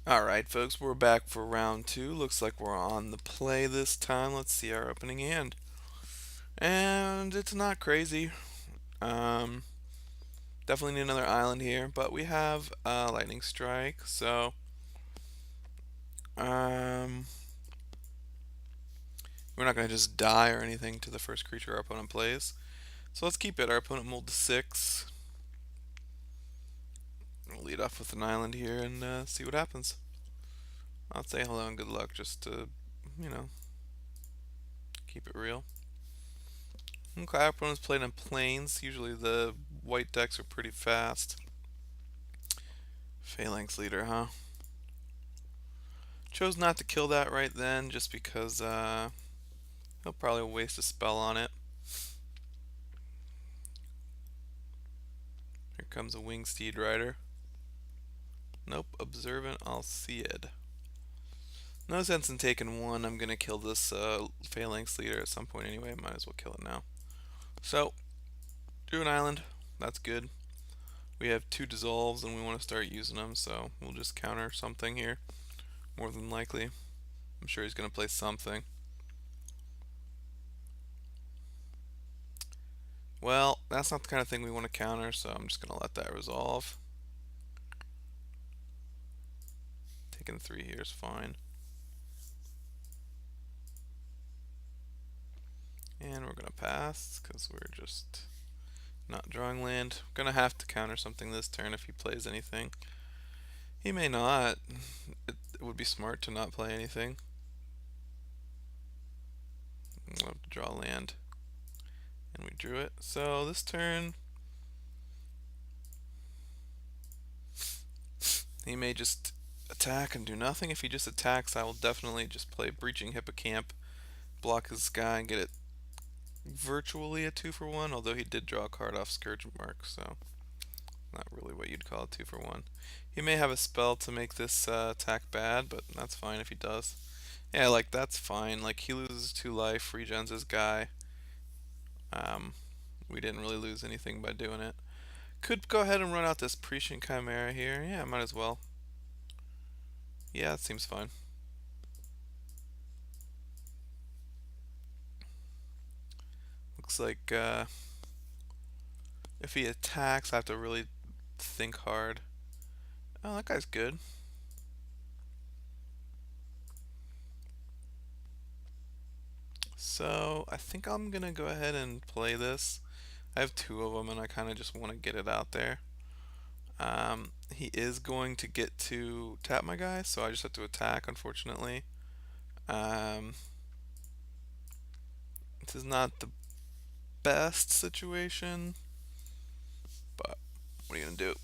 Alright, folks, we're back for round two. Looks like we're on the play this time. Let's see our opening hand. And it's not crazy. Um, Definitely need another island here, but we have Lightning Strike, so um, we're not going to just die or anything to the first creature our opponent plays. So let's keep it. Our opponent mulled to 6. We'll lead off with an island here and see what happens. I'll say hello and good luck just to, you know, keep it real. Okay, our opponent's played in planes. Usually the white decks are pretty fast. Phalanx leader, huh? Chose not to kill that right then just because he'll probably waste a spell on it. Here comes a Winged Steed Rider. Nope, Observant Alcid. No sense in taking one. I'm gonna kill this Phalanx leader at some point anyway. Might as well kill it now. So, drew an island. That's good. We have 2 dissolves and we want to start using them, so we'll just counter something here. More than likely. I'm sure he's gonna play something. Well, that's not the kind of thing we want to counter, so I'm just gonna let that resolve. Taking 3 here is fine. And we're gonna pass because we're just not drawing land. Gonna have to counter something this turn if he plays anything. He may not. It would be smart to not play anything. We'll have to draw land. And we drew it. So this turn, he may just attack and do nothing. If he just attacks, I will definitely just play Breaching Hippocamp, block his guy, and get it virtually a 2 for 1, although he did draw a card off Scourge Mark, so not really what you'd call a 2 for 1. He may have a spell to make this attack bad, but that's fine if he does. Yeah, like that's fine. Like he loses 2 life, regens his guy. Um, we didn't really lose anything by doing it. Could go ahead and run out this Prescient Chimera here. Yeah, might as well. Yeah, it seems fine. Looks like if he attacks, I have to really think hard. Oh, that guy's good. So I think I'm gonna go ahead and play this. I have 2 of them and I kind of just want to get it out there. He is going to get to tap my guy, so I just have to attack, unfortunately. Um, this is not the best situation, but what are you gonna do?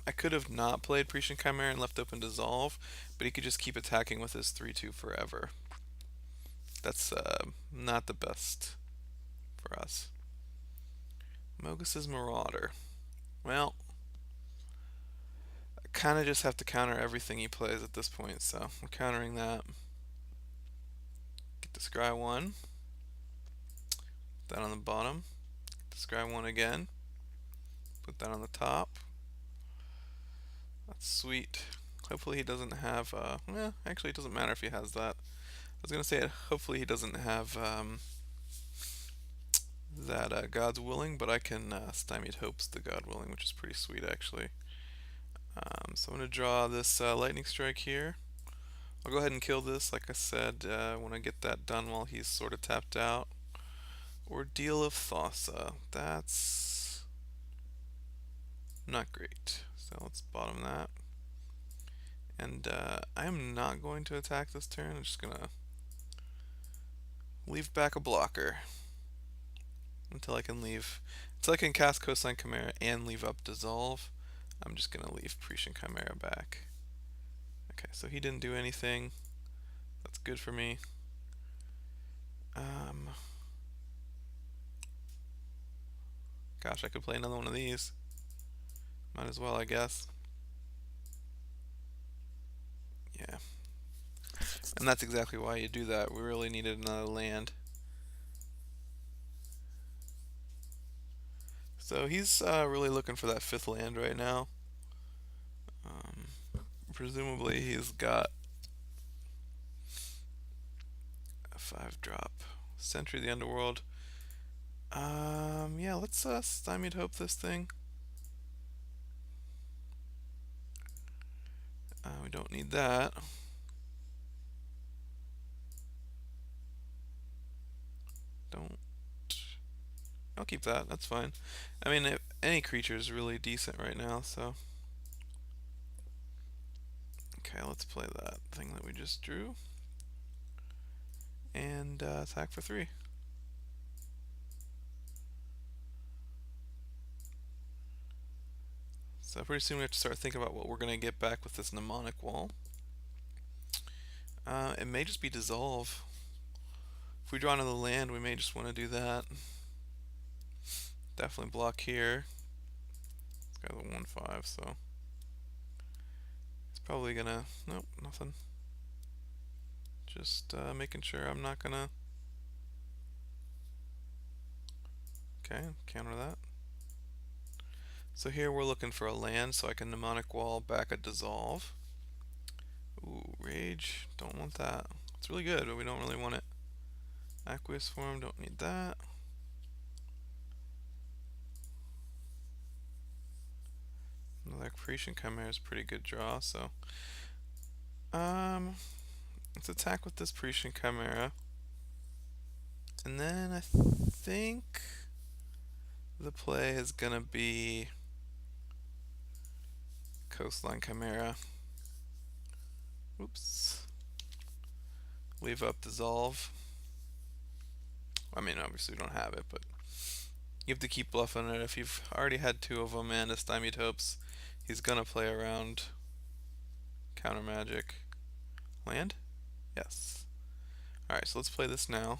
I could have not played Prescient Chimera and left open Dissolve, but he could just keep attacking with his 3/2 forever. That's not the best for us. Mogus's Marauder. Well, I kind of just have to counter everything he plays at this point, so we're countering that. Get the Scry 1. Put that on the bottom. Get the Scry 1 again. Put that on the top. That's sweet. Hopefully he doesn't have, actually it doesn't matter if he has that. I was going to say, hopefully he doesn't have that God's Willing, but I can Stymied Hopes the God Willing, which is pretty sweet actually. So I'm going to draw this Lightning Strike here. I'll go ahead and kill this, like I said, I want to get that done while he's sort of tapped out. Ordeal of Thassa. That's not great. So let's bottom that. And I am not going to attack this turn. I'm just going to leave back a blocker until I can leave. Until I can cast Coastline Chimera and leave up Dissolve. I'm just going to leave Prescient Chimera back. Okay, so he didn't do anything. That's good for me. Gosh, I could play another one of these. Might as well, I guess. Yeah. And that's exactly why you do that. We really needed another land. So he's really looking for that 5th land right now. presumably he's got a 5 drop. Sentry of the Underworld. Yeah, let's Stymied Hope this thing. We don't need that. Don't. I'll keep that. That's fine. I mean, any creature is really decent right now, so. Okay, let's play that thing that we just drew. And attack for 3. So pretty soon we have to start thinking about what we're going to get back with this mnemonic wall. It may just be dissolve. If we draw another land, we may just want to do that. Definitely block here. It's got a 1/5, so it's probably gonna. Nope, nothing. Just making sure I'm not gonna. Okay, counter that. So here we're looking for a land, so I can mnemonic wall back a dissolve. Ooh, rage. Don't want that. It's really good, but we don't really want it. Aqueous form. Don't need that. Another Creation Chimera is a pretty good draw, so let's attack with this Creation Chimera. And then I think the play is gonna be Coastline Chimera. Oops. Leave up Dissolve. I mean, obviously we don't have it, but you have to keep bluffing it. If you've already had 2 of them and a Stymied Hopes, he's gonna play around Counter Magic. Land? Yes. Alright, so let's play this now.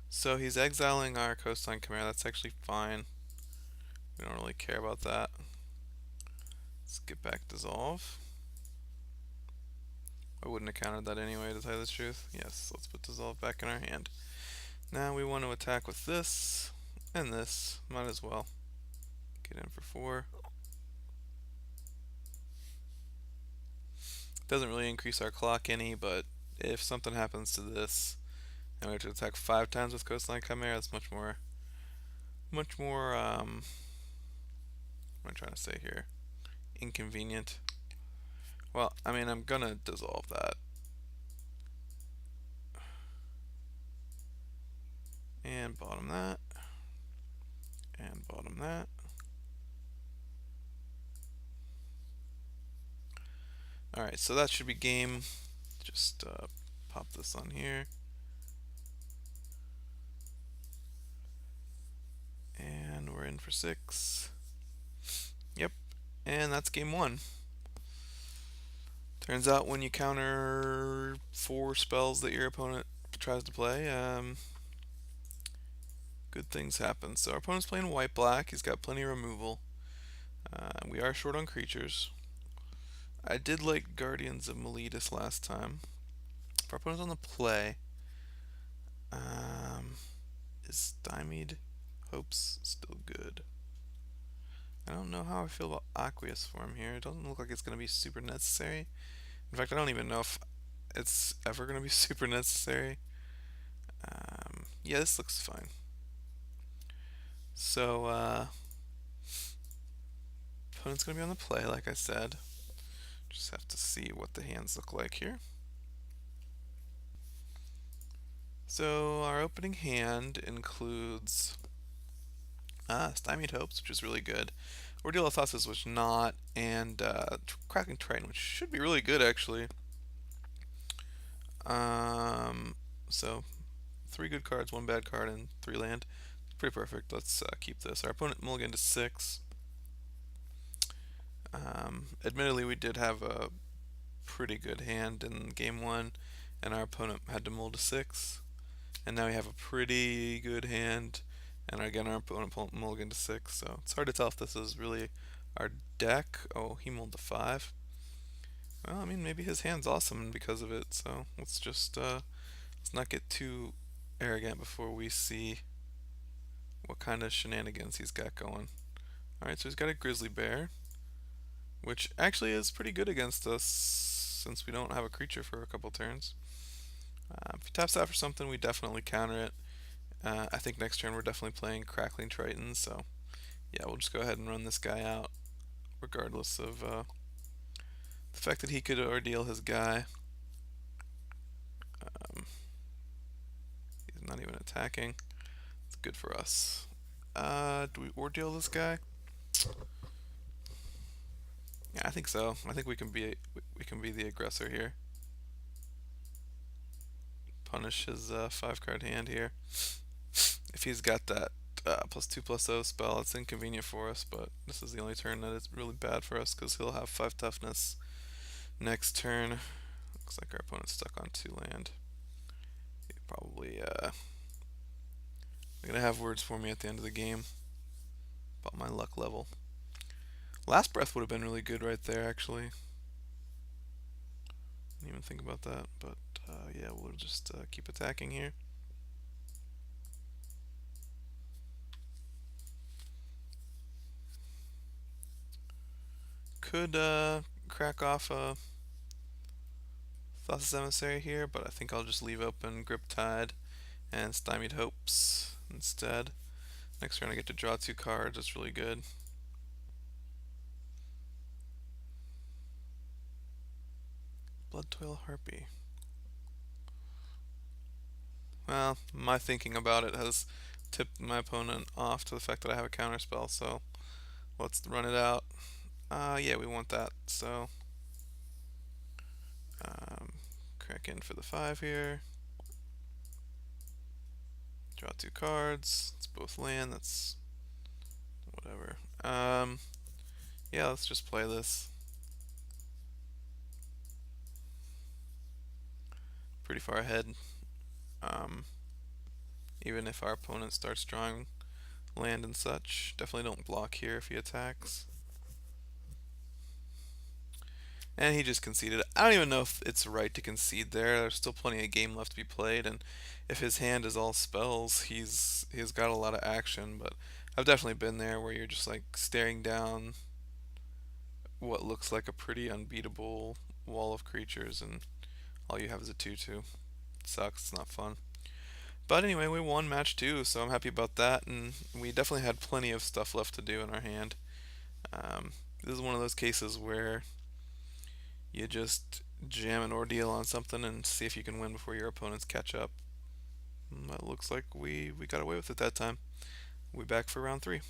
So he's exiling our Coastline Chimera. That's actually fine. We don't really care about that. Let's get back Dissolve. I wouldn't have countered that anyway, to tell you the truth. Yes, let's put Dissolve back in our hand. Now we want to attack with this and this. Might as well. Get in for 4. Doesn't really increase our clock any, but if something happens to this and we have to attack 5 times with Coastline Chimera, that's much more, what am I trying to say here? Inconvenient. Well, I mean, I'm gonna dissolve that. And bottom that. And bottom that. Alright, so that should be game. Just pop this on here. And we're in for 6. Yep, and that's game 1. Turns out when you counter 4 spells that your opponent tries to play, good things happen. So our opponent's playing white-black. He's got plenty of removal. We are short on creatures. I did like Guardians of Meletus last time. If our opponent's on the play, is Stymied Hopes still good? I don't know how I feel about Aqueous Form here. It doesn't look like it's going to be super necessary. In fact, I don't even know if it's ever going to be super necessary. Yeah, this looks fine. So, opponent's going to be on the play, like I said. Just have to see what the hands look like here. So, our opening hand includes Stymied Hopes, which is really good. Ordeal of Thassus, which not, and Cracking Triton, which should be really good actually. So 3 good cards, 1 bad card, and 3 land. Pretty perfect. Let's keep this. Our opponent mulliganed to 6. Admittedly, we did have a pretty good hand in game 1, and our opponent had to mull to 6. And now we have a pretty good hand, and again our opponent mulliganed to 6. So it's hard to tell if this is really our deck. Oh, he mulled to 5. Well, I mean, maybe his hand's awesome because of it. So let's just Let's not get too arrogant before we see what kind of shenanigans he's got going. Alright, so he's got a grizzly bear, which actually is pretty good against us since we don't have a creature for a couple turns. If he taps that for something, we definitely counter it. I think next turn we're definitely playing Crackling Tritons, so yeah, we'll just go ahead and run this guy out, regardless of the fact that he could ordeal his guy. Um, he's not even attacking. It's good for us. Do we ordeal this guy? Yeah, I think so. I think we can be the aggressor here. Punish his 5 card hand here. If he's got that +2/+0 spell, it's inconvenient for us, but this is the only turn that is really bad for us because he'll have 5 toughness next turn. Looks like our opponent's stuck on 2 land. He probably they're gonna have words for me at the end of the game about my luck level. Last breath would have been really good right there, actually. Didn't even think about that, but yeah, we'll just keep attacking here. Could crack off a Thassa's Emissary here, but I think I'll just leave open Grip Tide and Stymied Hopes instead. Next turn I get to draw 2 cards, it's really good. Blood Toil Harpy. Well, my thinking about it has tipped my opponent off to the fact that I have a counterspell, so let's run it out. Yeah, we want that, so um, crack in for the 5 here. Draw 2 cards. It's both land, that's whatever. Yeah, let's just play this. Pretty far ahead. Um, Even if our opponent starts drawing land and such, definitely don't block here if he attacks. And he just conceded. I don't even know if it's right to concede there. There's still plenty of game left to be played, and if his hand is all spells, he's got a lot of action. But I've definitely been there where you're just like staring down what looks like a pretty unbeatable wall of creatures, and all you have is a 2/2. It sucks. It's not fun. But anyway, we won match 2, so I'm happy about that, and we definitely had plenty of stuff left to do in our hand. This is one of those cases where you just jam an ordeal on something and see if you can win before your opponents catch up. And that looks like we got away with it that time. We'll be back for round 3.